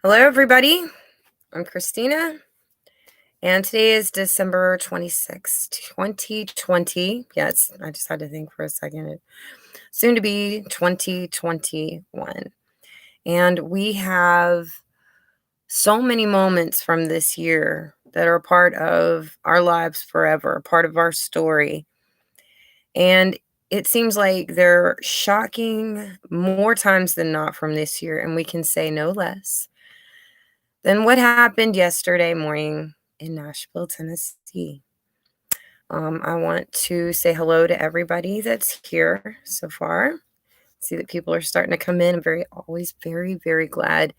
Hello, everybody. I'm Christina, and today is December 26th, 2020. Yes, I just had to think for a second. Soon to be 2021. And we have so many moments from this year that are a part of our lives forever, a part of our story. And it seems like they're shocking more times than not from this year, and we can say no less than what happened yesterday morning in Nashville, Tennessee. I want to say hello to everybody that's here so far. See that people are starting to come in. I'm always very glad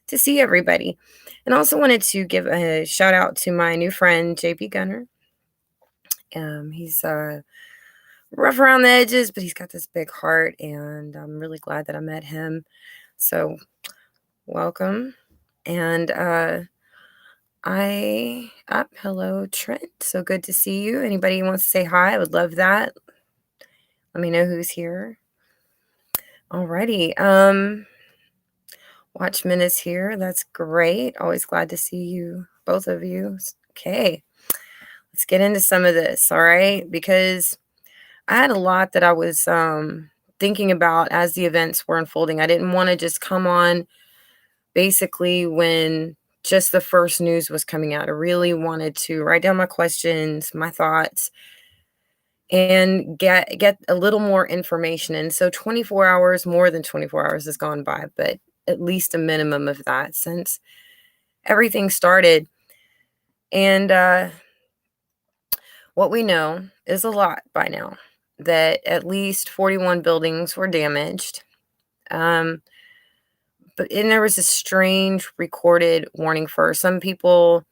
to see everybody. And also wanted to give a shout out to my new friend, JP Gunner. He's rough around the edges, but he's got this big heart, and I'm really glad that I met him. So, welcome. And hello, Trent. So good to see you. Anybody who wants to say hi, I would love that. Let me know who's here. Alrighty. Watchman is here. That's great. Always glad to see you, both of you. Okay. Let's get into some of this, all right? Because I had a lot that I was thinking about as the events were unfolding. I didn't want to just come on basically when just the first news was coming out. I really wanted to write down my questions, my thoughts, and get a little more information. And so 24 hours, more than 24 hours has gone by, but at least a minimum of that since everything started. And what we know is a lot by now, that at least 41 buildings were damaged. And there was a strange recorded warning first. Some people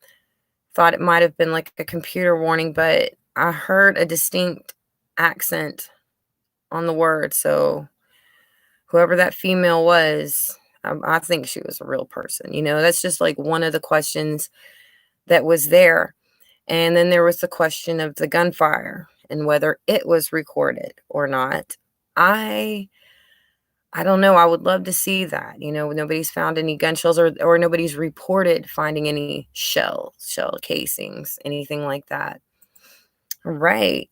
thought it might have been like a computer warning, but I heard a distinct accent on the word. So whoever that female was, I think she was a real person. That's just like one of the questions that was there. And then there was the question of the gunfire and whether it was recorded or not. I don't know. I would love to see that. Nobody's found any gun shells or nobody's reported finding any shell casings, anything like that. All right.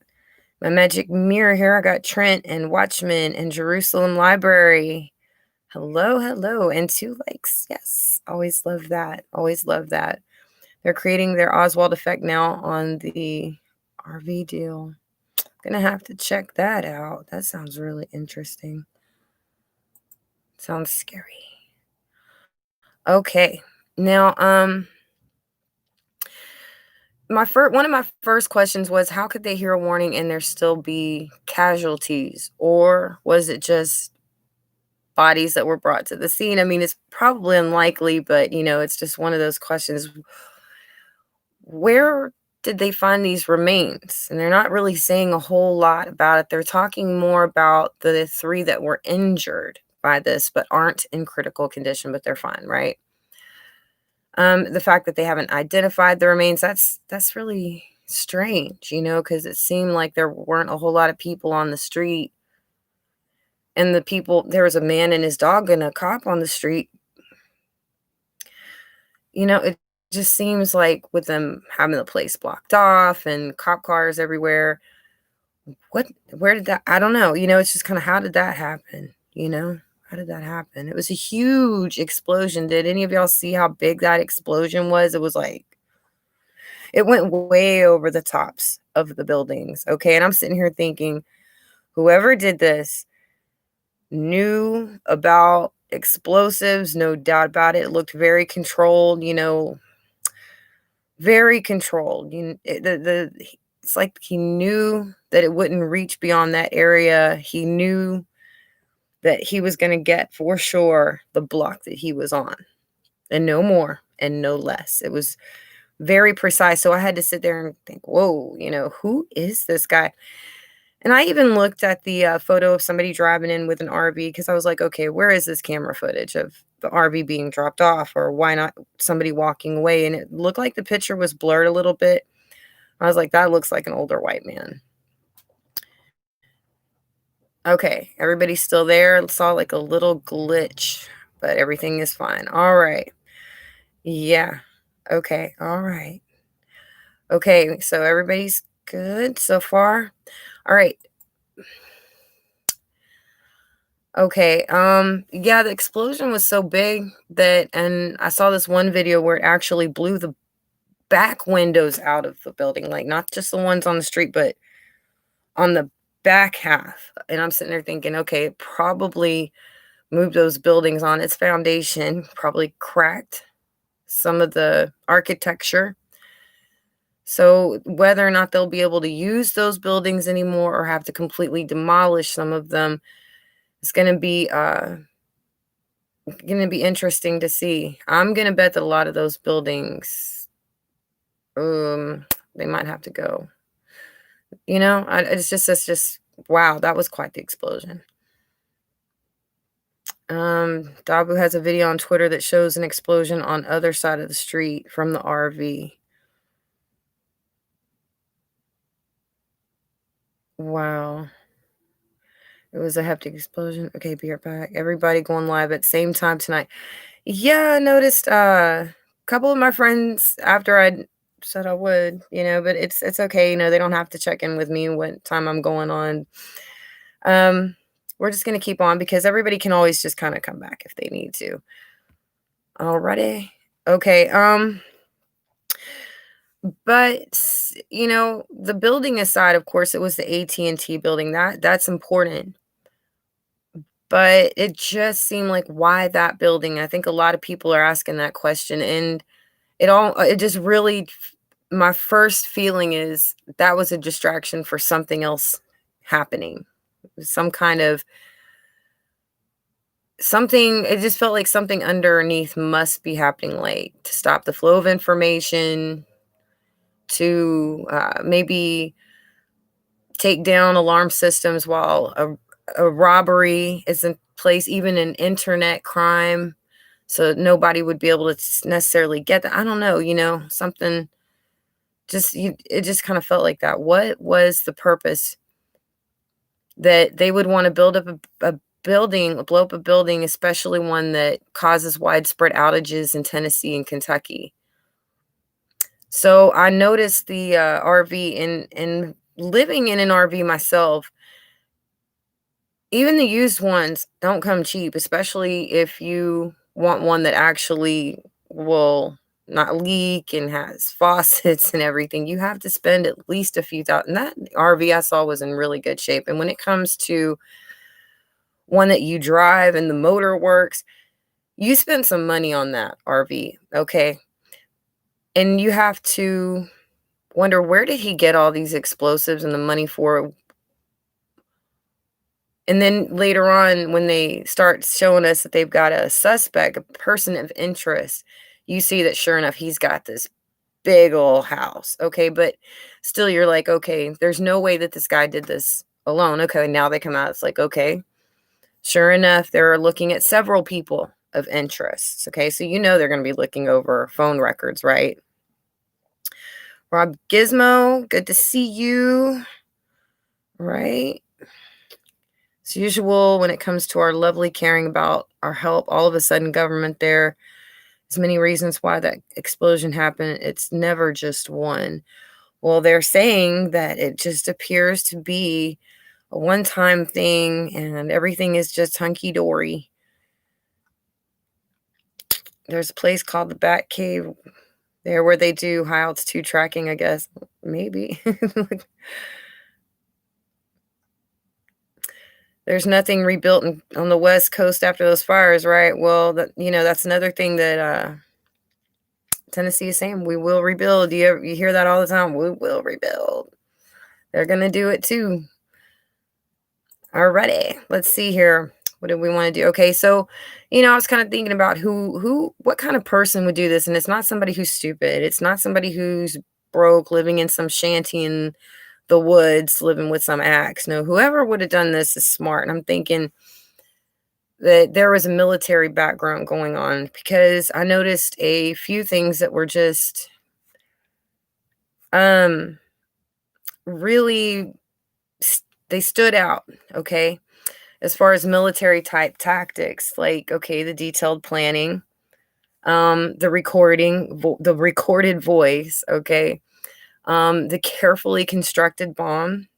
My magic mirror here. I got Trent and Watchman and Jerusalem Library. Hello. And 2 likes. Yes. Always love that. Always love that. They're creating their Oswald effect now on the RV deal. Gonna have to check that out. That sounds really interesting. Sounds scary. Okay. Now, one of my first questions was, how could they hear a warning and there still be casualties? Or was it just bodies that were brought to the scene? I mean, it's probably unlikely, but it's just one of those questions. Where did they find these remains? And they're not really saying a whole lot about it. They're talking more about the 3 that were injured by this, but aren't in critical condition, but they're fine, right? The fact that they haven't identified the remains, that's really strange, because it seemed like there weren't a whole lot of people on the street. And there was a man and his dog and a cop on the street. It just seems like with them having the place blocked off and cop cars everywhere, where did that, I don't know, it's just kind of, how did that happen? How did that happen? It was a huge explosion. Did any of y'all see how big that explosion was? It was like, it went way over the tops of the buildings. Okay. And I'm sitting here thinking, whoever did this knew about explosives, no doubt about it. It looked very controlled, very controlled. It's like he knew that it wouldn't reach beyond that area. He knew that he was going to get for sure the block that he was on, and no more and no less. It was very precise. So I had to sit there and think, whoa, who is this guy? And I even looked at the photo of somebody driving in with an RV, because I was like, okay, where is this camera footage of the RV being dropped off, or why not somebody walking away? And it looked like the picture was blurred a little bit. I was like, that looks like an older white man. Okay, everybody's still there. I saw like a little glitch but everything is fine. All right. Yeah. Okay. All right. Okay. So everybody's good so far. All right. Okay. Yeah, the explosion was so big that, and I saw this one video where it actually blew the back windows out of the building, like not just the ones on the street, but on the back half. And I'm sitting there thinking, okay, it probably moved those buildings on its foundation, probably cracked some of the architecture. So whether or not they'll be able to use those buildings anymore or have to completely demolish some of them is going to be interesting to see. I'm going to bet that a lot of those buildings they might have to go. It's just wow, that was quite the explosion. Dabu has a video on Twitter that shows an explosion on other side of the street from the RV. Wow. It was a hefty explosion. Okay, be right back. Everybody going live at the same time tonight. Yeah, I noticed a couple of my friends after I said I would, but it's okay, they don't have to check in with me what time I'm going on. Um, we're just gonna keep on because everybody can always just kind of come back if they need to. Alrighty. Okay. But the building aside, of course, it was the AT&T building. That's important. But it just seemed like, why that building? I think a lot of people are asking that question, and it just really, my first feeling is that was a distraction for something else happening. Some kind of something, it just felt like something underneath must be happening, like to stop the flow of information, to maybe take down alarm systems while a robbery is in place, even an internet crime, so nobody would be able to necessarily get that. I don't know, something it just kind of felt like that. What was the purpose that they would want to build up a building, blow up a building, especially one that causes widespread outages in Tennessee and Kentucky? So I noticed the RV, and living in an RV myself, even the used ones don't come cheap, especially if you want one that actually will not leak and has faucets and everything. You have to spend at least a few thousand. That RV I saw was in really good shape. And when it comes to one that you drive and the motor works, you spend some money on that RV, okay? And you have to wonder, where did he get all these explosives and the money for? And then later on, when they start showing us that they've got a suspect, a person of interest, you see that sure enough, he's got this big old house. Okay, but still you're like, okay, there's no way that this guy did this alone. Okay, now they come out, it's like, okay, sure enough, they're looking at several people of interest. Okay, so they're going to be looking over phone records, right? Rob Gizmo, good to see you. Right? As usual, when it comes to our lovely caring about our help, all of a sudden government, there is many reasons why that explosion happened. It's never just one. Well, they're saying that it just appears to be a one-time thing and everything is just hunky-dory. There's a place called the Bat Cave there where they do high altitude tracking, I guess. Maybe. There's nothing rebuilt on the West Coast after those fires, right? Well, that's another thing that Tennessee is saying. We will rebuild. You hear that all the time. We will rebuild. They're going to do it too. Alrighty. Let's see here. What do we want to do? Okay, so I was kind of thinking about what kind of person would do this, and it's not somebody who's stupid. It's not somebody who's broke, living in some shanty in the woods, living with some axe. No, whoever would have done this is smart. And I'm thinking that there was a military background going on, because I noticed a few things that were just really they stood out. Okay, as far as military type tactics, like, okay, the detailed planning, the the recorded voice, okay, the carefully constructed bomb.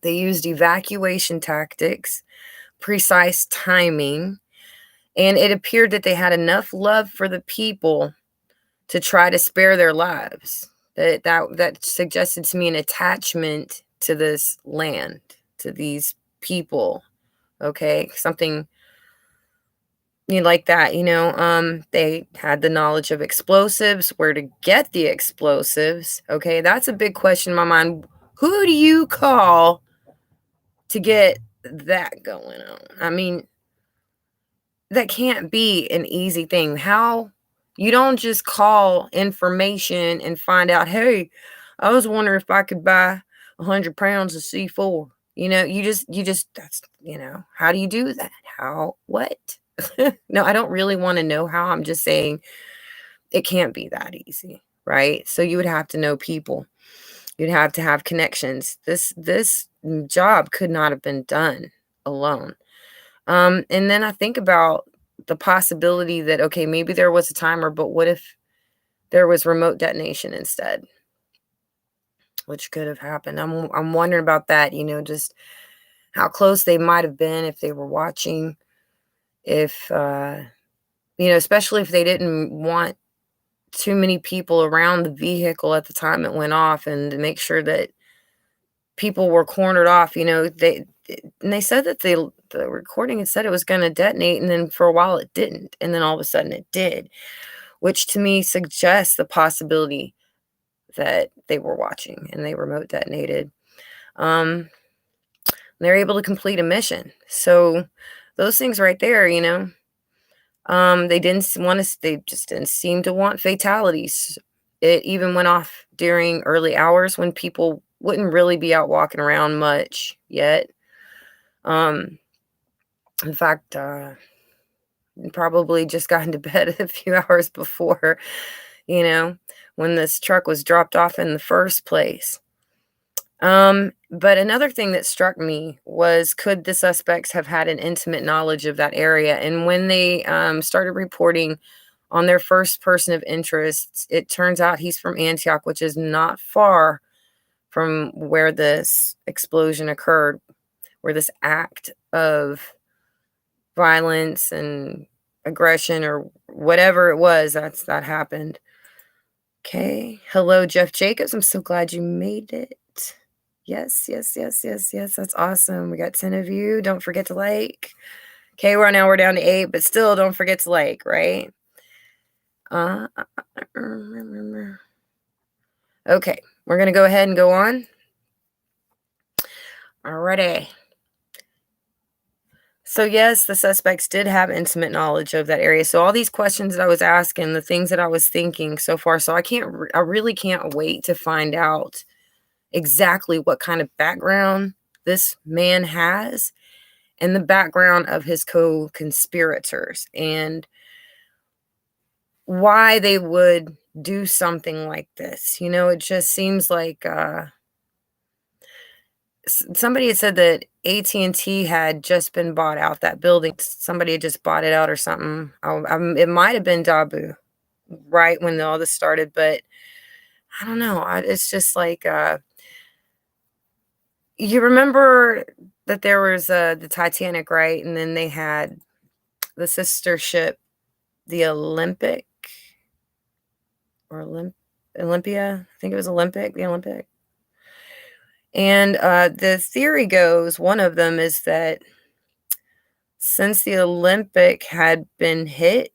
They used evacuation tactics, precise timing, and it appeared that they had enough love for the people to try to spare their lives. That suggested to me an attachment to this land, to these people. Okay, something like that. They had the knowledge of explosives, where to get the explosives. Okay, that's a big question in my mind. Who do you call to get that going on? I mean, that can't be an easy thing. How you don't just call information and find out, hey, I was wondering if I could buy 100 pounds of C4. You just that's how do you do that? How what? No, I don't really want to know how. I'm just saying it can't be that easy, right? So you would have to know people. You'd have to have connections. This job could not have been done alone. And then I think about the possibility that, okay, maybe there was a timer, but what if there was remote detonation instead? Which could have happened. I'm wondering about that, just how close they might have been if they were watching, if especially if they didn't want too many people around the vehicle at the time it went off, and to make sure that people were cornered off. They said that the recording had said it was going to detonate, and then for a while it didn't, and then all of a sudden it did, which to me suggests the possibility that they were watching and they remote detonated. They're able to complete a mission. So those things right there, they just didn't seem to want fatalities. It even went off during early hours when people wouldn't really be out walking around much yet. In fact, probably just got into bed a few hours before, when this truck was dropped off in the first place. But another thing that struck me was, could the suspects have had an intimate knowledge of that area? And when they started reporting on their first person of interest, it turns out he's from Antioch, which is not far from where this explosion occurred, where this act of violence and aggression or whatever it was that happened. Okay. Hello, Jeff Jacobs. I'm so glad you made it. Yes. That's awesome. We got 10 of you. Don't forget to like. Okay, we're down to 8, but still don't forget to like, right? Okay, we're going to go ahead and go on. Alrighty. So yes, the suspects did have intimate knowledge of that area. So all these questions that I was asking, the things that I was thinking so far, so I really can't wait to find out exactly what kind of background this man has, and the background of his co-conspirators, and why they would do something like this. It just seems like somebody had said that AT&T had just been bought out, that building. Somebody had just bought it out or something. It might have been Dabu right when all this started, but I don't know. It's just like, you remember that there was the Titanic, right? And then they had the sister ship, the Olympic or Olympia. I think it was the Olympic. And the theory goes, one of them is that since the Olympic had been hit,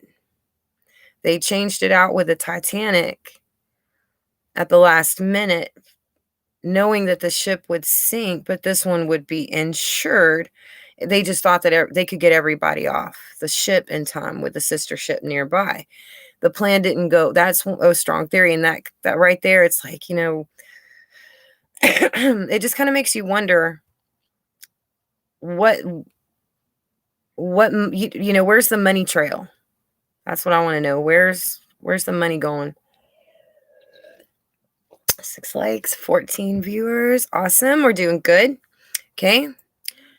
they changed it out with the Titanic at the last minute, knowing that the ship would sink, but this one would be insured. They just thought that they could get everybody off the ship in time with the sister ship nearby. The plan didn't go. That's a strong theory. And that right there, it's like, it just kind of makes you wonder what where's the money trail? That's what I want to know. Where's the money going? 6 likes, 14 viewers. Awesome. We're doing good. Okay.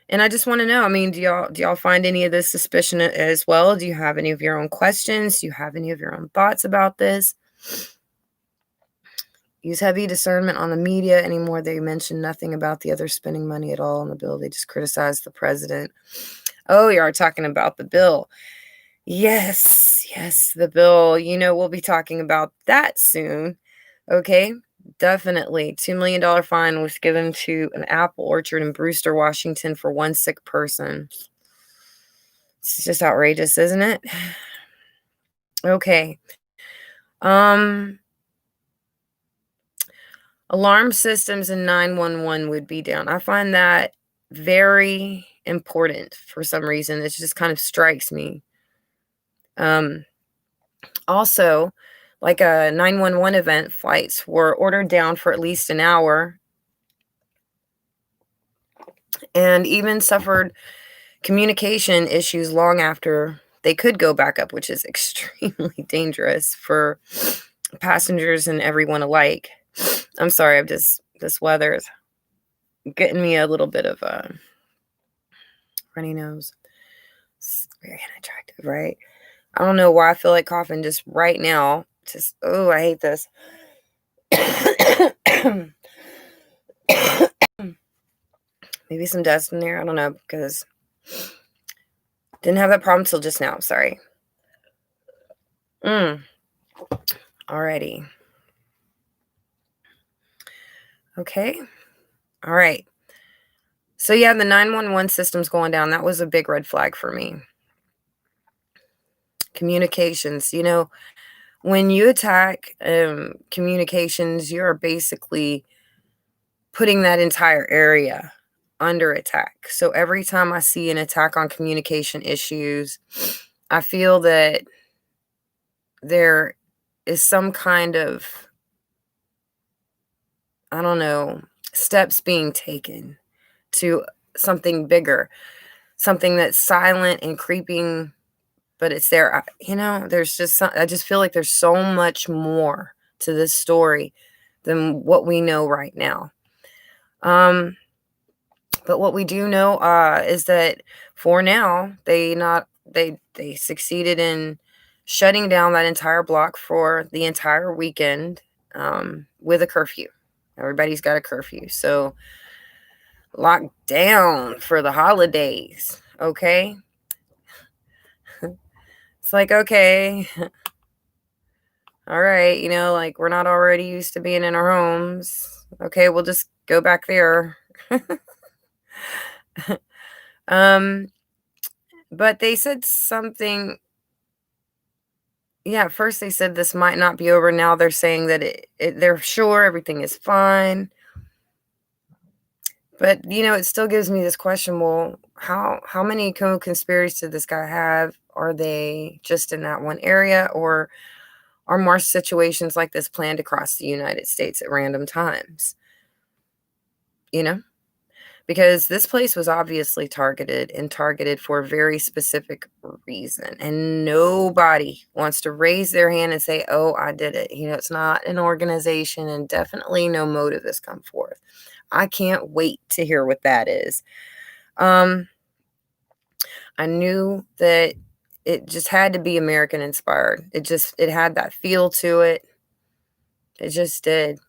And I just want to know, I mean, do y'all find any of this suspicion as well? Do you have any of your own questions? Do you have any of your own thoughts about this? Use heavy discernment on the media anymore. They mention nothing about the others spending money at all on the bill. They just criticize the president. Oh, you are talking about the bill. Yes, yes, the bill. We'll be talking about that soon. Okay, definitely. $2 million fine was given to an apple orchard in Brewster, Washington for one sick person. It's just outrageous, isn't it? Okay. Alarm systems and 911 would be down. I find that very important for some reason. It just kind of strikes me. Also, like a 911 event, flights were ordered down for at least an hour and even suffered communication issues long after they could go back up, which is extremely dangerous for passengers and everyone alike. I'm sorry, this weather is getting me a little bit of a runny nose. It's very unattractive, right? I don't know why I feel like coughing just right now. Oh, I hate this. Maybe some dust in there. I don't know, because didn't have that problem till just now. Sorry. Alrighty. Okay. All right. So yeah, the 911 system's going down. That was a big red flag for me. Communications. When you attack communications, you're basically putting that entire area under attack. So every time I see an attack on communication issues, I feel that there is some kind of, I don't know, steps being taken to something bigger, something that's silent and creeping, but it's there. There's just I just feel like there's so much more to this story than what we know right now. But what we do know is that for now they succeeded in shutting down that entire block for the entire weekend with a curfew. Everybody's got a curfew, so locked down for the holidays. Okay, it's like, okay, all right, like we're not already used to being in our homes. Okay, we'll just go back there. But they said something. Yeah, at first they said this might not be over. Now they're saying that they're sure everything is fine. But it still gives me this question. Well, how many co-conspirators did this guy have? Are they just in that one area, or are more situations like this planned across the United States at random times? Because this place was obviously targeted for a very specific reason. And nobody wants to raise their hand and say, oh, I did it. It's not an organization, and definitely no motive has come forth. I can't wait to hear what that is. I knew that it just had to be American inspired. It had that feel to it. It just did.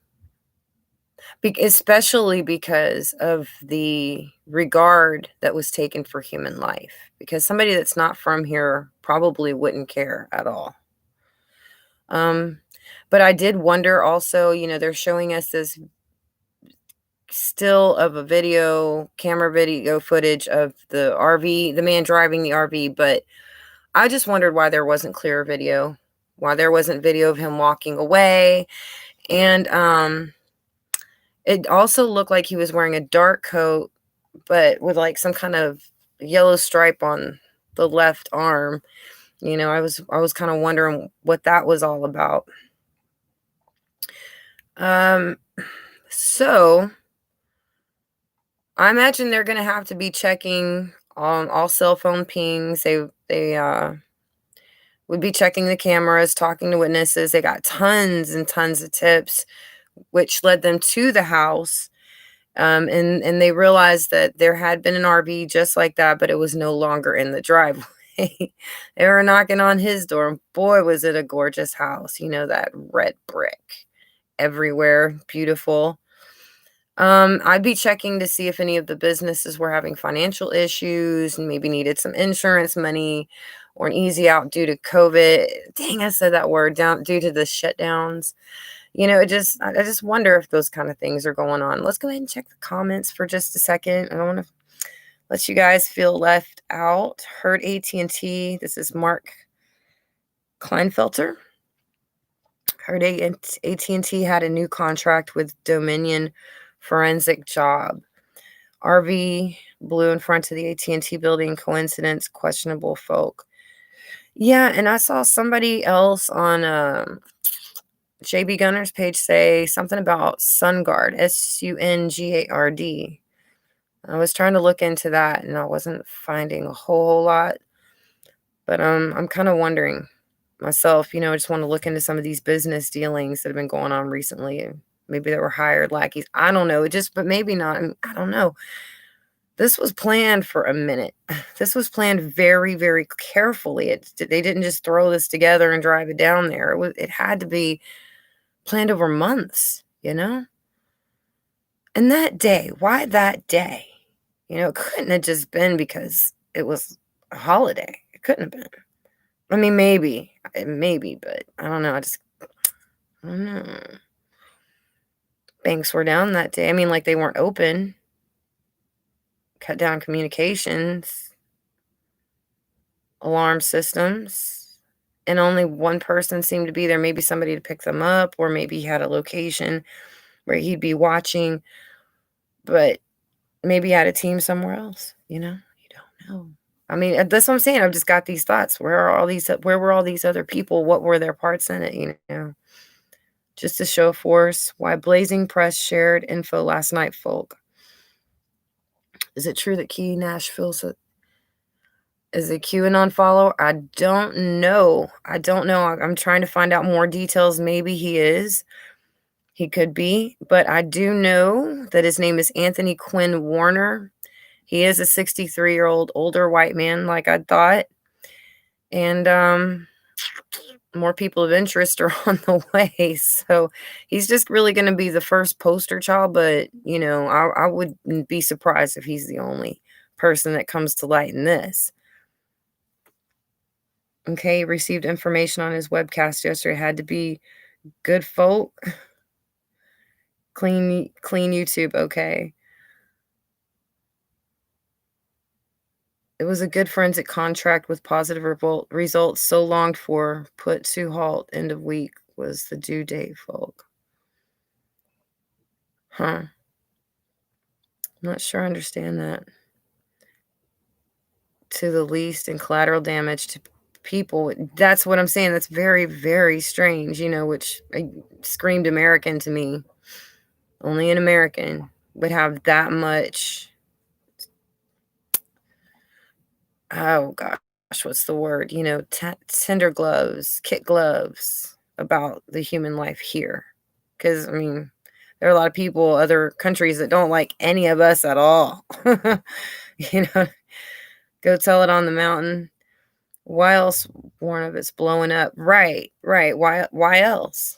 Especially because of the regard that was taken for human life. Because somebody that's not from here probably wouldn't care at all. But I did wonder also, they're showing us this still of a camera video footage of the RV, the man driving the RV, but I just wondered why there wasn't clear video, why there wasn't video of him walking away. And it also looked like he was wearing a dark coat, but with like some kind of yellow stripe on the left arm. I was kind of wondering what that was all about. So I imagine they're going to have to be checking all cell phone pings. They would be checking the cameras, talking to witnesses. They got tons and tons of tips, which led them to the house. And they realized that there had been an RV just like that, but it was no longer in the driveway. They were knocking on his door, and boy, was it a gorgeous house. That red brick everywhere, beautiful. I'd be checking to see if any of the businesses were having financial issues and maybe needed some insurance money or an easy out due to COVID. Dang, I said that word, down due to the shutdowns. I just wonder if those kind of things are going on. Let's go ahead and check the comments for just a second. I don't want to let you guys feel left out. Heard AT&T. This is Mark Kleinfelter. Heard AT&T had a new contract with Dominion Forensic Job. RV blew in front of the AT&T building. Coincidence? Questionable folk. Yeah, and I saw somebody else on JB Gunner's page say something about SunGard, SUNGARD. I was trying to look into that, and I wasn't finding a whole lot. But I'm kind of wondering myself, I just want to look into some of these business dealings that have been going on recently. Maybe they were hired lackeys. I don't know. But maybe not. I don't know. This was planned for a minute. This was planned very, very carefully. They didn't just throw this together and drive it down there. It had to be planned over months, And that day, why that day? It couldn't have just been because it was a holiday. It couldn't have been. I mean, maybe, but I don't know. I don't know. Banks were down that day. I mean, like they weren't open. Cut down communications, alarm systems, and only one person seemed to be there. Maybe somebody to pick them up, or maybe he had a location where he'd be watching, but maybe he had a team somewhere else, You don't know. I mean, that's what I'm saying. I've just got these thoughts. Where were all these other people? What were their parts in it, Just to show force. Why Blazing Press shared info last night, folk. Is it true that Key Nashville is a QAnon follower? I don't know. I'm trying to find out more details. Maybe he is. He could be. But I do know that his name is Anthony Quinn Warner. He is a 63-year-old older white man, like I thought. And more people of interest are on the way. So he's just really going to be the first poster child. But, I wouldn't be surprised if he's the only person that comes to light in this. Okay, received information on his webcast yesterday. Had to be good folk. Clean YouTube, okay. It was a good forensic contract with positive results so longed for. Put to halt. End of week was the due date, folk. Huh. I'm not sure I understand that. To the least, and collateral damage to people. That's what I'm saying. That's very, very strange, which screamed American to me. Only an American would have that much. Oh gosh, what's the word? Tender gloves, kit gloves about the human life here. Because, I mean, there are a lot of people, other countries that don't like any of us at all. Go tell it on the mountain. Why else warn of it's blowing up? Right. Why else?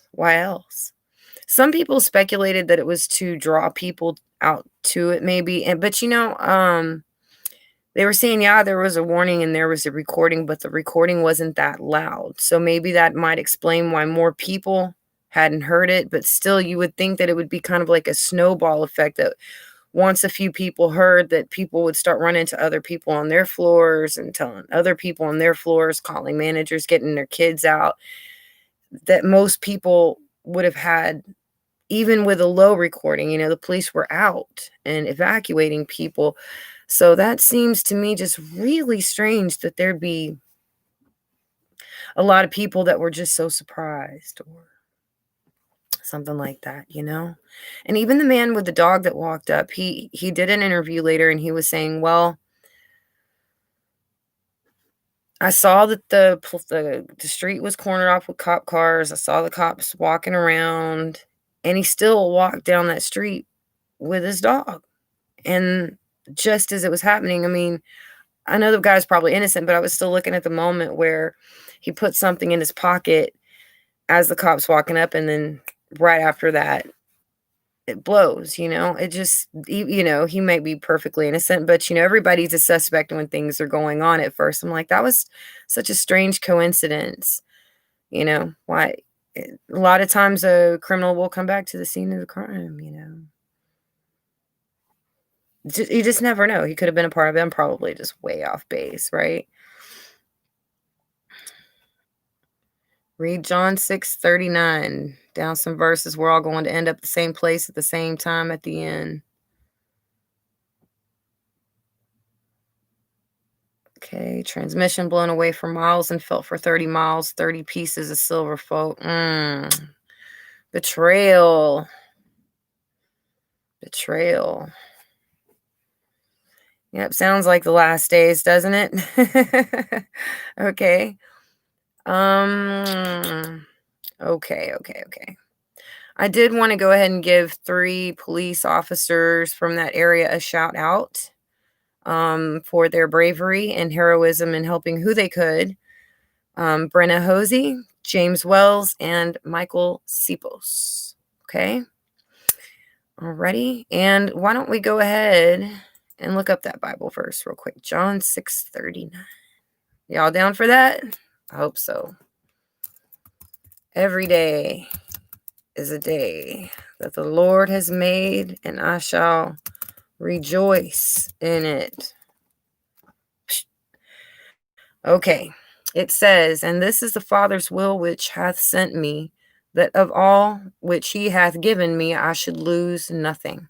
Some people speculated that it was to draw people out to it, maybe. But they were saying, yeah, there was a warning and there was a recording, but the recording wasn't that loud. So maybe that might explain why more people hadn't heard it. But still, you would think that it would be kind of like a snowball effect, that once a few people heard, that people would start running to other people on their floors and telling other people on their floors, calling managers, getting their kids out, that most people would have had. Even with a low recording, the police were out and evacuating people. So that seems to me just really strange that there'd be a lot of people that were just so surprised or something like that, And even the man with the dog that walked up, he did an interview later and he was saying, well, I saw that the street was cornered off with cop cars. I saw the cops walking around, and he still walked down that street with his dog. And just as it was happening, I mean, I know the guy's probably innocent, but I was still looking at the moment where he put something in his pocket as the cops walking up, and then right after that, it blows, you know? It just he might be perfectly innocent, but, everybody's a suspect when things are going on at first. I'm like, "That was such a strange coincidence." Why a lot of times a criminal will come back to the scene of the crime. You just never know. He could have been a part of them, probably just way off base, right? Read John 6:39. Down some verses. We're all going to end up the same place at the same time at the end. Okay, transmission blown away for miles and felt for 30 miles, 30 pieces of silver folk. Betrayal. Betrayal. Yep, sounds like the last days, doesn't it? Okay. Okay. I did want to go ahead and give 3 police officers from that area a shout out for their bravery and heroism in helping who they could. Brenna Hosey, James Wells, and Michael Sipos. Okay. Alrighty. And why don't we go ahead and look up that Bible verse real quick. John 6:39. Y'all down for that? I hope so. Every day is a day that the Lord has made, and I shall rejoice in it. Okay. It says, "And this is the Father's will which hath sent me, that of all which he hath given me I should lose nothing,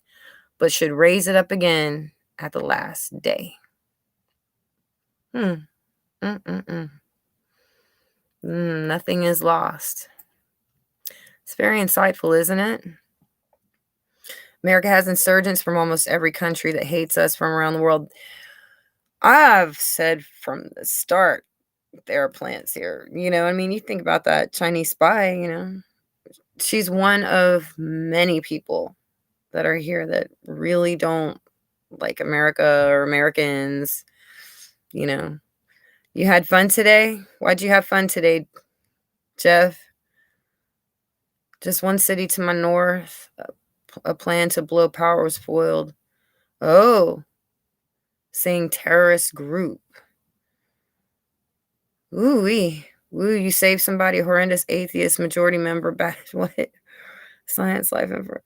but should raise it up again at the last day." Mm, mm, mm, mm. Nothing is lost. It's very insightful, isn't it? America has insurgents from almost every country that hates us from around the world. I've said from the start, there are plants here. I mean, you think about that Chinese spy. She's one of many people that are here that really don't like America or Americans. You had fun today? Why'd you have fun today, Jeff? Just one city to my north. A plan to blow power was foiled. Oh, saying terrorist group. Ooh-wee. Woo, you saved somebody, horrendous atheist majority member back. What? Science, life, and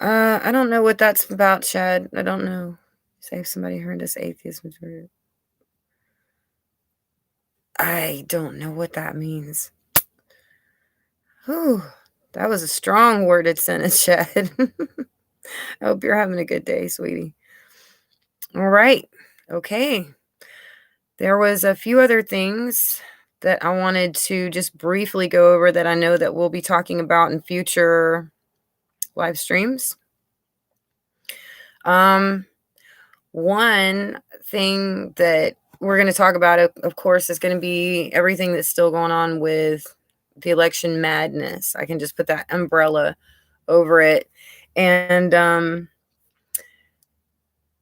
I don't know what that's about, Chad. I don't know. Save somebody, horrendous atheist majority. I don't know what that means. Whew. That was a strong worded sentence, Chad. I hope you're having a good day, sweetie. All right. Okay. There was a few other things that I wanted to just briefly go over that I know that we'll be talking about in future live streams. One thing that we're going to talk about, of course, is going to be everything that's still going on with the election madness. I can just put that umbrella over it. And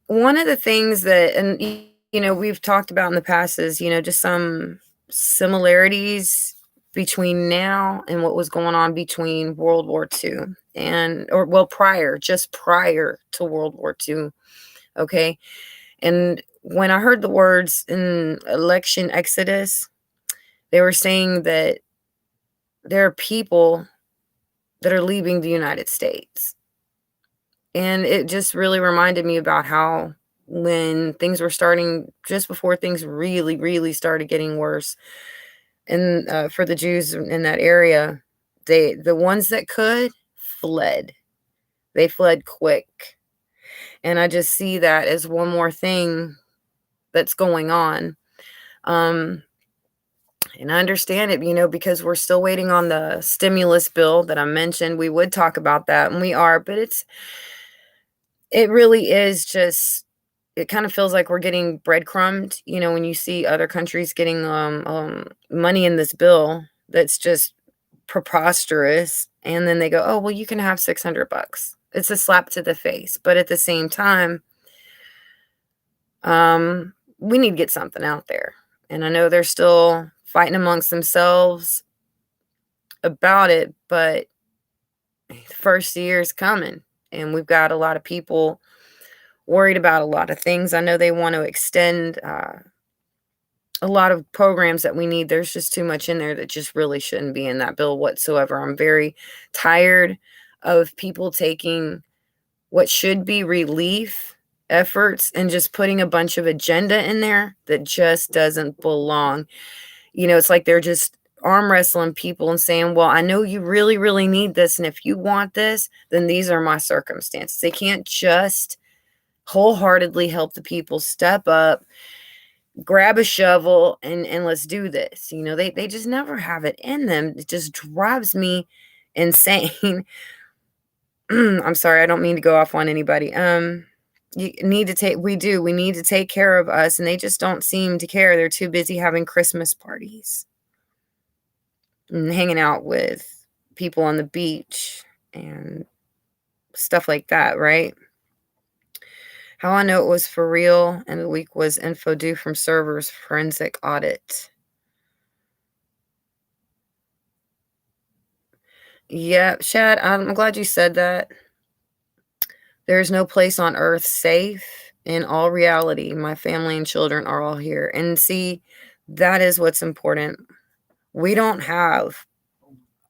one of the things that, and we've talked about in the past is, just some similarities between now and what was going on between World War II just prior to World War II. Okay. And when I heard the words in election exodus, they were saying that there are people that are leaving the United States. And it just really reminded me about how when things were starting, just before things really, really started getting worse, and for the Jews in that area, the ones that could fled. They fled quick. And I just see that as one more thing that's going on. And I understand it, because we're still waiting on the stimulus bill that I mentioned. We would talk about that, and we are, but it really is just, it kind of feels like we're getting breadcrumbed, when you see other countries getting money in this bill that's just preposterous. And then they go, oh, well, you can have $600. It's a slap to the face. But at the same time, we need to get something out there. And I know they're still fighting amongst themselves about it, but the first year is coming. And we've got a lot of people worried about a lot of things. I know they want to extend a lot of programs that we need. There's just too much in there that just really shouldn't be in that bill whatsoever. I'm very tired of people taking what should be relief efforts and just putting a bunch of agenda in there that just doesn't belong. You know, it's like they're just arm wrestling people and saying, well, I know you really, really need this. And if you want this, then these are my circumstances. They can't just wholeheartedly help the people step up, grab a shovel, and let's do this. You know, they just never have it in them. It just drives me insane. I'm sorry, I don't mean to go off on anybody. We need to take care of us, and they just don't seem to care. They're too busy having Christmas parties and hanging out with people on the beach and stuff like that, right? How I know it was for real and the week was info due from servers forensic audit. Yeah, Shad, I'm glad you said that. There is no place on earth safe. In all reality, my family and children are all here. And see, that is what's important. We don't have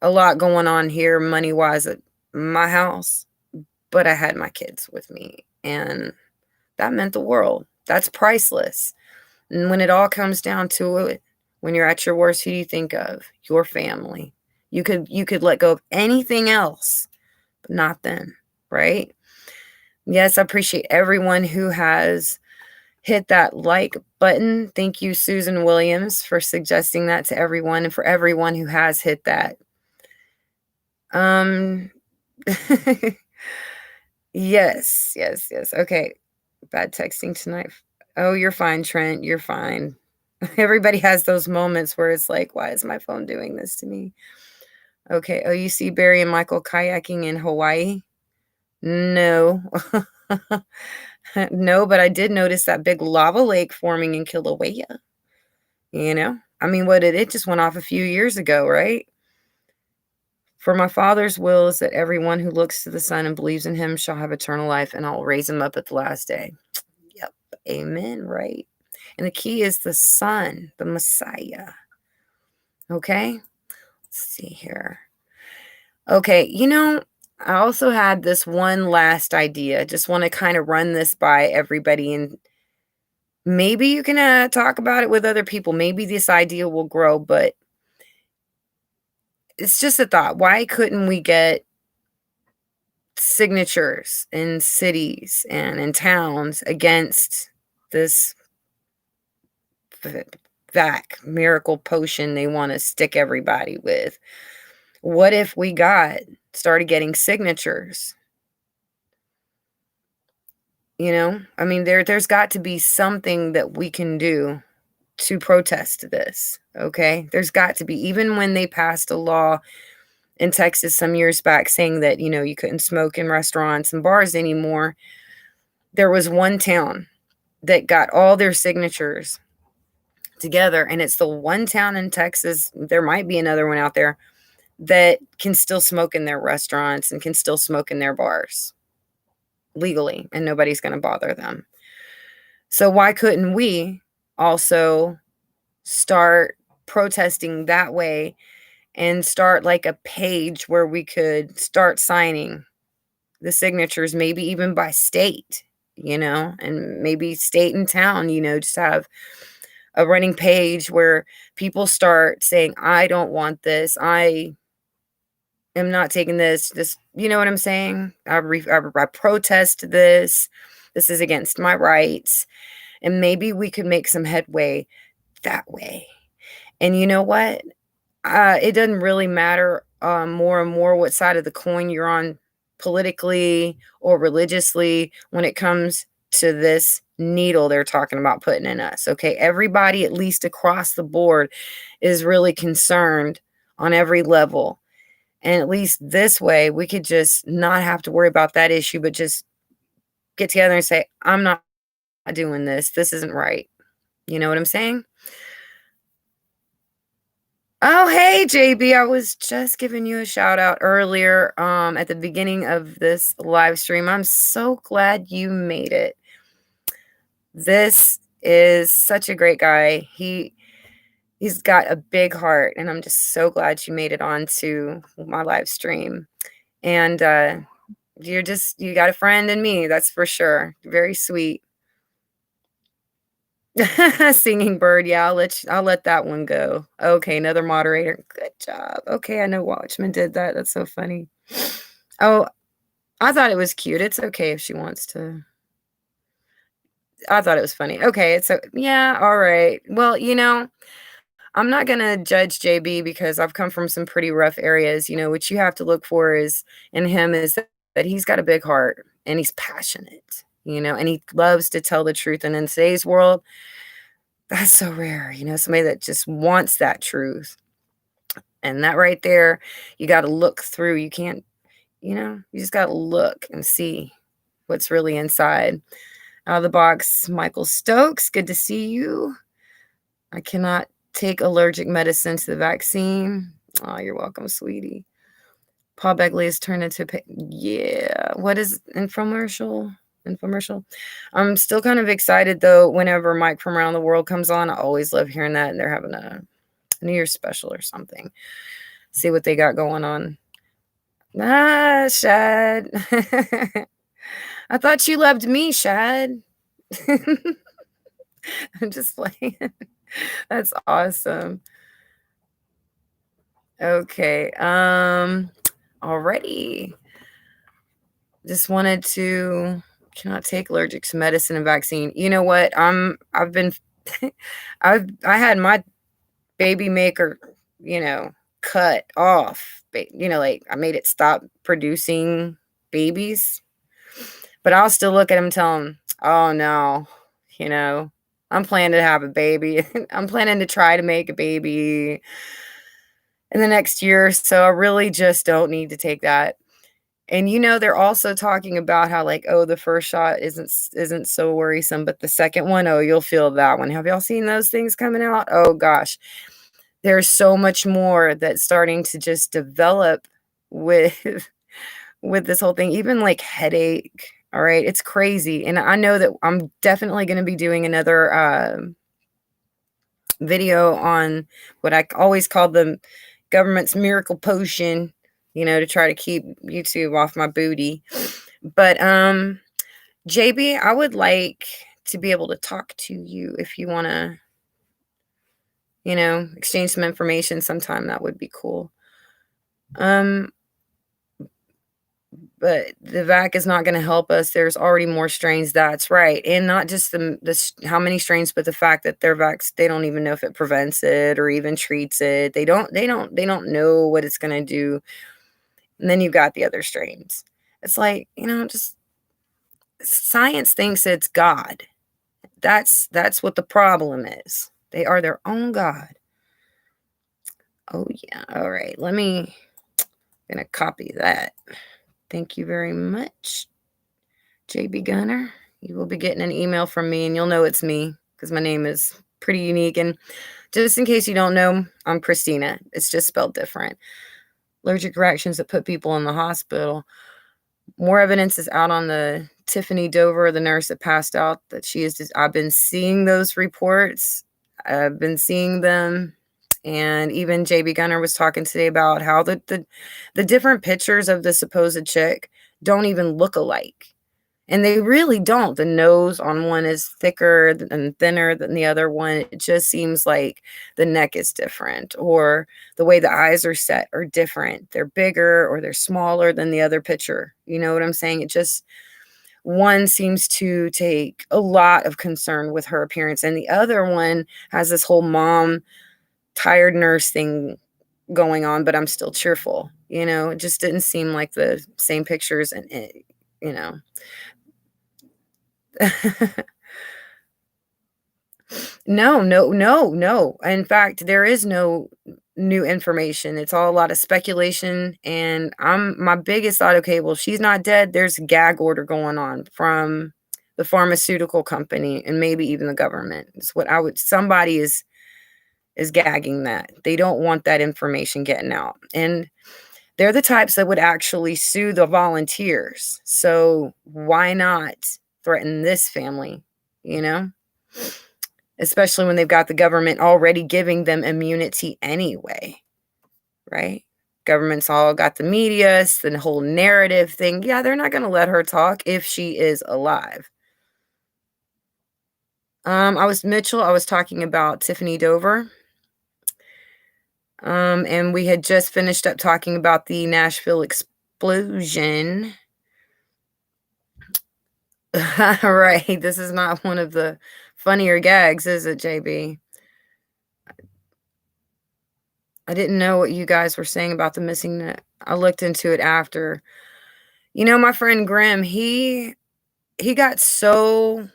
a lot going on here money-wise at my house, but I had my kids with me, and that meant the world. That's priceless. And when it all comes down to it, when you're at your worst, who do you think of? Your family. You could let go of anything else, but not them, right? Yes, I appreciate everyone who has hit that like button. Thank you, Susan Williams, for suggesting that to everyone, and for everyone who has hit that. Yes. Okay. Bad texting tonight. Oh, you're fine, Trent. You're fine. Everybody has those moments where it's like, why is my phone doing this to me? Okay. Oh, you see Barry and Michael kayaking in Hawaii? No. No, but I did notice that big lava lake forming in Kilauea. You know? I mean, what did it just went off a few years ago, right? For my Father's will is that everyone who looks to the Son and believes in him shall have eternal life, and I'll raise him up at the last day. Yep. Amen, right? And the key is the Son, the Messiah. Okay? Let's see here. Okay, you know, I also had this one last idea. Just want to kind of run this by everybody, and maybe you can talk about it with other people. Maybe this idea will grow, but it's just a thought. Why couldn't we get signatures in cities and in towns against this vac miracle potion they want to stick everybody with? What if we started getting signatures? You know, I mean, there's got to be something that we can do to protest this. Okay, there's got to be. Even when they passed a law in Texas some years back saying that, you know, you couldn't smoke in restaurants and bars anymore, there was one town that got all their signatures together, and it's the one town in Texas, there might be another one out there, that can still smoke in their restaurants and can still smoke in their bars legally, and nobody's going to bother them. So why couldn't we also start protesting that way and start like a page where we could start signing the signatures, maybe even by state, you know, and maybe state and town, you know, just have a running page where people start saying, I don't want this. I am not taking this. You know what I'm saying? I protest this. This is against my rights. And maybe we could make some headway that way. And you know what? It doesn't really matter more and more what side of the coin you're on politically or religiously when it comes to this needle they're talking about putting in us. Okay, everybody, at least across the board, is really concerned on every level. And at least this way, we could just not have to worry about that issue, but just get together and say, I'm not doing this. This isn't right. You know what I'm saying? Oh, hey, JB. I was just giving you a shout out earlier at the beginning of this live stream. I'm so glad you made it. This is such a great guy. He's got a big heart, and I'm just so glad you made it onto my live stream. And you got a friend in me, that's for sure. Very sweet. Singing bird, yeah, I'll let that one go. Okay, another moderator. Good job. Okay, I know Watchman did that. That's so funny. Oh, I thought it was cute. It's okay if she wants to. I thought it was funny. Okay, yeah, all right. Well, I'm not gonna judge JB because I've come from some pretty rough areas. What you have to look for is in him is that he's got a big heart and he's passionate, and he loves to tell the truth. And in today's world, that's so rare, somebody that just wants that truth. And that right there, you got to look through. You can't, you just got to look and see what's really inside. Out of the box, Michael Stokes, good to see you. I cannot take allergic medicine to the vaccine. Oh, you're welcome, sweetie. Paul Begley has turned into yeah. What is infomercial? I'm still kind of excited though. Whenever Mike from Around the World comes on, I always love hearing that. And they're having a New Year's special or something. See what they got going on. Shad. I thought you loved me, Shad. I'm just playing. That's awesome. Okay. Already. Just wanted to cannot take allergic to medicine and vaccine. You know what? I've been I had my baby maker, cut off. Like I made it stop producing babies. But I'll still look at him and tell him, "Oh no, I'm planning to have a baby. I'm planning to try to make a baby in the next year, so I really just don't need to take that." And they're also talking about how like, oh, the first shot isn't so worrisome, but the second one, oh, you'll feel that one. Have y'all seen those things coming out? Oh gosh. There's so much more that's starting to just develop with with this whole thing, even like headache. All right, it's crazy. And I know that I'm definitely going to be doing another video on what I always call the government's miracle potion, to try to keep YouTube off my booty. But JB, I would like to be able to talk to you if you want to, exchange some information sometime. That would be cool. But the vac is not going to help us. There's already more strains. That's right. And not just how many strains, but the fact that their vax, they don't even know if it prevents it or even treats it. They don't know what it's going to do. And then you've got the other strains. It's like, just science thinks it's God. That's what the problem is. They are their own God. Oh yeah. All right. I'm gonna copy that. Thank you very much, JB Gunner. You will be getting an email from me, and you'll know it's me because my name is pretty unique. And just in case you don't know, I'm Christina. It's just spelled different. Allergic reactions that put people in the hospital. More evidence is out on the Tiffany Dover, the nurse that passed out, that she is. I've been seeing those reports. I've been seeing them. And even JB Gunner was talking today about how the different pictures of the supposed chick don't even look alike. And they really don't. The nose on one is thicker and thinner than the other one. It just seems like the neck is different, or the way the eyes are set are different. They're bigger or they're smaller than the other picture. You know what I'm saying? It just, one seems to take a lot of concern with her appearance, and the other one has this whole mom tired nurse thing going on, but I'm still cheerful. It just didn't seem like the same pictures, and no. In fact, there is no new information. It's all a lot of speculation. And my biggest thought, okay, well, she's not dead. There's a gag order going on from the pharmaceutical company and maybe even the government. It's what somebody is gagging that. They don't want that information getting out. And they're the types that would actually sue the volunteers. So why not threaten this family, you know? Especially when they've got the government already giving them immunity anyway, right? Government's all got the media, it's the whole narrative thing. Yeah, they're not going to let her talk if she is alive. I was talking about Tiffany Dover. And we had just finished up talking about the Nashville explosion. Right. This is not one of the funnier gags, is it, JB? I didn't know what you guys were saying about the missing net. I looked into it after. You know, my friend Grim, he got so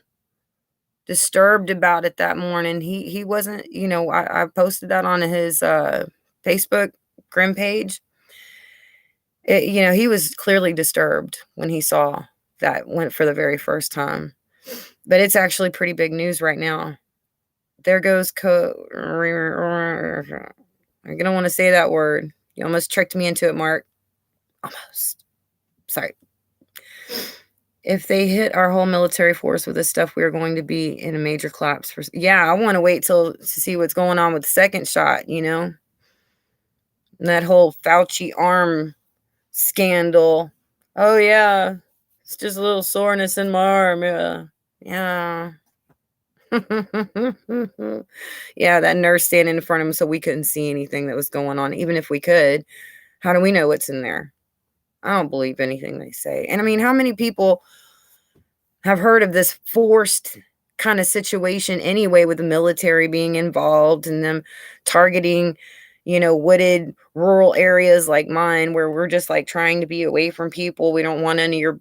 disturbed about it that morning. He wasn't, you know, I posted that on his Facebook Grim page. You know, he was clearly disturbed when he saw that went for the very first time. But it's actually pretty big news right now. There goes I'm gonna want to say that word. You almost tricked me into it, Mark. Almost. Sorry. If they hit our whole military force with this stuff, we are going to be in a major collapse. Yeah, I want to wait to see what's going on with the second shot, you know? And that whole Fauci arm scandal. Oh, yeah. It's just a little soreness in my arm. Yeah. Yeah, that nurse standing in front of him so we couldn't see anything that was going on. Even if we could, how do we know what's in there? I don't believe anything they say. And I mean, how many people have heard of this forced kind of situation anyway, with the military being involved and them targeting, you know, wooded rural areas like mine, where we're just like trying to be away from people. We don't want any of your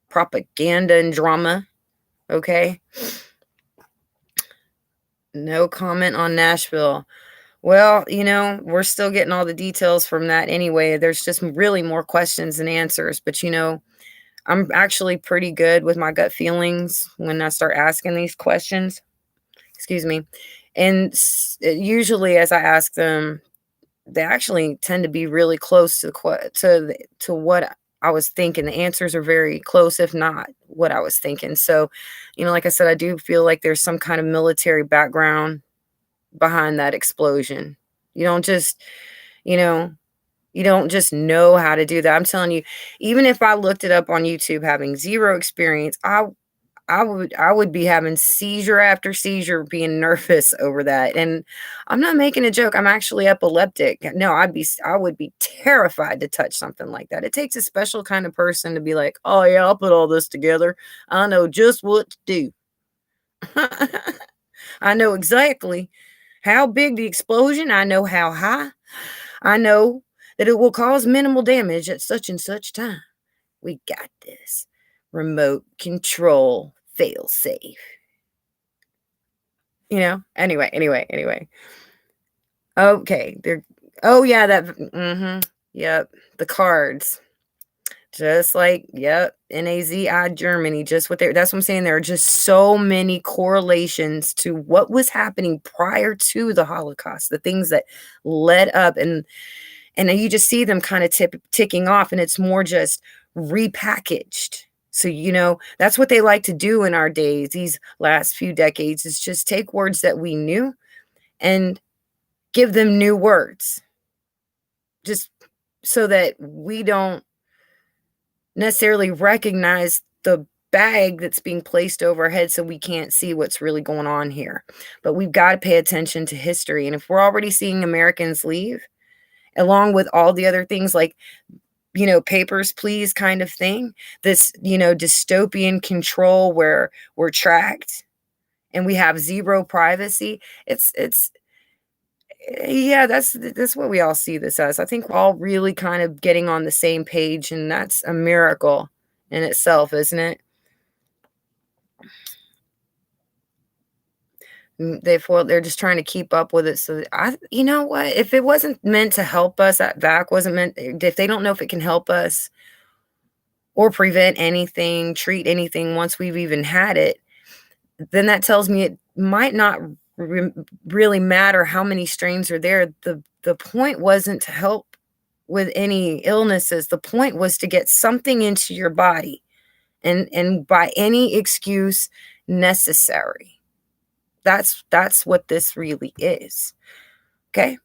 propaganda and drama. Okay. No comment on Nashville. Well, you know, we're still getting all the details from that anyway. There's just really more questions than answers. But, you know, I'm actually pretty good with my gut feelings when I start asking these questions. Excuse me. And usually as I ask them, they actually tend to be really close to to what I was thinking. The answers are very close, if not what I was thinking. So, you know, like I said, I do feel like there's some kind of military background behind that explosion. You don't just, you know, you don't just know how to do that. I'm telling you, even if I looked it up on YouTube, having zero experience, I would be having seizure after seizure, being nervous over that. And I'm not making a joke. I'm actually epileptic. No, I would be terrified to touch something like that. It takes a special kind of person to be like, oh yeah, I'll put all this together. I know just what to do. I know exactly how big the explosion. I know how high. I know that it will cause minimal damage at such and such time. We got this. Remote control fail safe. You know? Anyway. Okay. Oh yeah, Yep. The cards. Just like, yep, NAZI Germany, just what that's what I'm saying. There are just so many correlations to what was happening prior to the Holocaust, the things that led up, and then you just see them kind of ticking off, and it's more just repackaged. So, you know, that's what they like to do in our days, these last few decades, is just take words that we knew and give them new words, just so that we don't necessarily recognize the bag that's being placed over our head, so we can't see what's really going on here. But we've got to pay attention to history. And if we're already seeing Americans leave, along with all the other things like, you know, papers, please kind of thing, this, you know, dystopian control where we're tracked and we have zero privacy. It's yeah, that's what we all see this as. I think we're all really kind of getting on the same page, and that's a miracle in itself, isn't it? they're just trying to keep up with it. So you know what? If it wasn't meant to help us, that vac wasn't meant. If they don't know if it can help us or prevent anything, treat anything once we've even had it, then that tells me it might not really matter how many strains are there. The point wasn't to help with any illnesses. The point was to get something into your body, and by any excuse necessary. That's what this really is. Okay?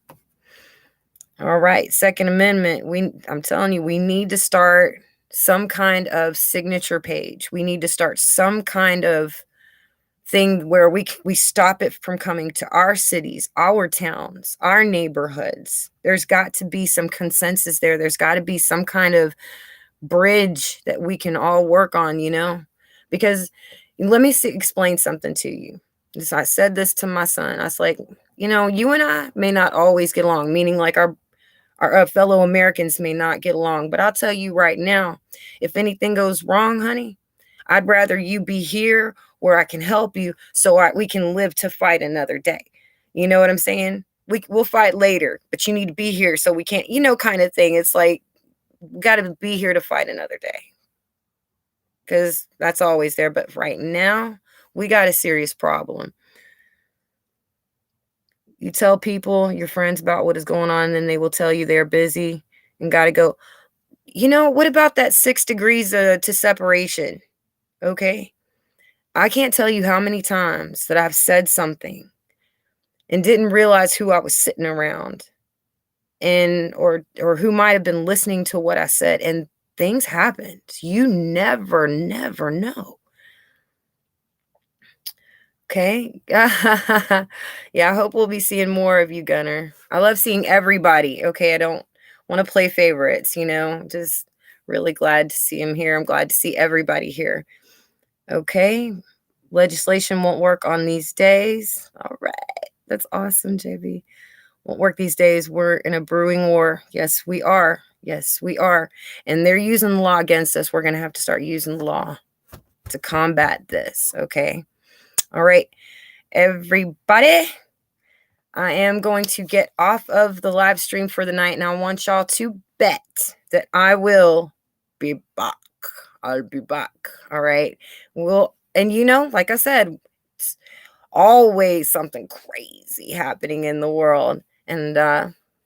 All right, Second Amendment. I'm telling you, we need to start some kind of signature page. We need to start some kind of thing where we stop it from coming to our cities, our towns, our neighborhoods. There's got to be some consensus there. There's got to be some kind of bridge that we can all work on, because let me explain something to you. So I said this to my son. I was like, you and I may not always get along, meaning like our fellow Americans may not get along. But I'll tell you right now, if anything goes wrong, honey, I'd rather you be here where I can help you so we can live to fight another day. You know what I'm saying? We'll fight later, but you need to be here so we can't, kind of thing. It's like, we got to be here to fight another day, because that's always there. But right now, we got a serious problem. You tell people, your friends, about what is going on, and they will tell you they're busy and got to go. What about that 6 degrees to separation? Okay. I can't tell you how many times that I've said something and didn't realize who I was sitting around, and or who might have been listening to what I said, and things happened. You never know. Okay. Yeah, I hope we'll be seeing more of you, Gunner. I love seeing everybody. Okay, I don't want to play favorites, just really glad to see him here. I'm glad to see everybody here. Okay. Legislation won't work on these days. All right. That's awesome, JB. Won't work these days. We're in a brewing war. Yes, we are. Yes, we are. And they're using the law against us. We're going to have to start using the law to combat this. Okay. All right. Everybody, I am going to get off of the live stream for the night, and I want y'all to bet that I will be back. I'll be back. All right. And like I said, it's always something crazy happening in the world. And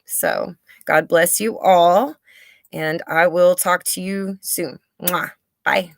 so God bless you all. And I will talk to you soon. Mwah. Bye.